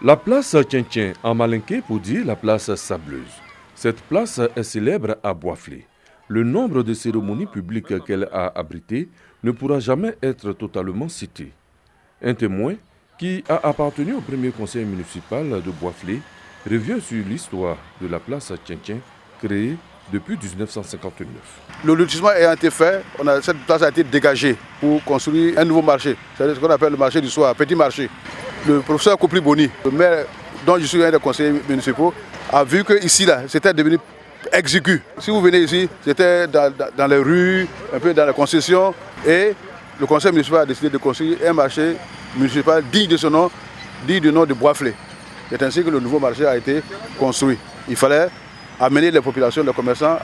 La place Tchintchen en malinké pour dire la place sableuse. Cette place est célèbre à Boisflé. Le nombre de cérémonies publiques qu'elle a abritées ne pourra jamais être totalement cité. Un témoin qui a appartenu au premier conseil municipal de Boisflé revient sur l'histoire de la place Tchintchen créée depuis 1959. Le lotissement ayant été fait, cette place a été dégagée pour construire un nouveau marché. C'est ce qu'on appelle le marché du soir, petit marché. Le professeur Kopli Boni, le maire dont je suis un des conseillers municipaux, a vu que ici, c'était devenu exigu. Si vous venez ici, c'était dans les rues, un peu dans les concessions. Et le conseil municipal a décidé de construire un marché municipal digne de son nom, digne du nom de Boisflé. C'est ainsi que le nouveau marché a été construit. Il fallait amener les populations, les commerçants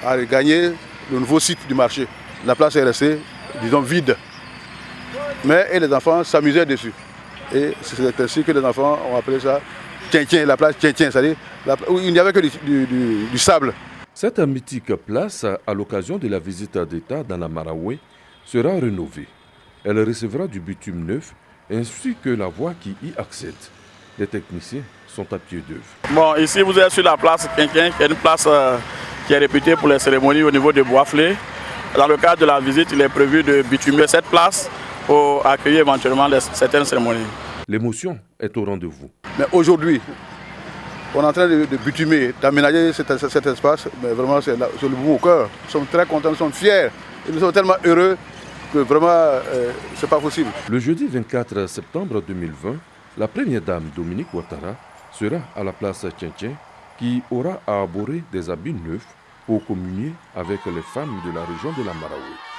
à gagner le nouveau site du marché. La place est restée, disons, vide. Mais les enfants s'amusaient dessus. Et c'est ainsi que les enfants ont appelé ça Tchintchen, la place Tchintchen, c'est-à-dire où il n'y avait que du sable. Cette mythique place, à l'occasion de la visite d'État dans la Maraoué, sera rénovée. Elle recevra du bitume neuf ainsi que la voie qui y accède. Les techniciens sont à pied d'œuvre. Bon, ici vous êtes sur la place Tchintchen, qui est une place qui est réputée pour les cérémonies au niveau de Boisflé. Dans le cadre de la visite, il est prévu de bitumer cette place pour accueillir éventuellement certaines cérémonies. L'émotion est au rendez-vous. Mais aujourd'hui, on est en train de bitumer, d'aménager cet espace, mais vraiment c'est le bout au cœur. Nous sommes très contents, nous sommes fiers, et nous sommes tellement heureux que vraiment c'est pas possible. Le jeudi 24 septembre 2020, la première dame Dominique Ouattara sera à la place Tchintchen qui aura à arborer des habits neufs pour communier avec les femmes de la région de la Maraoué.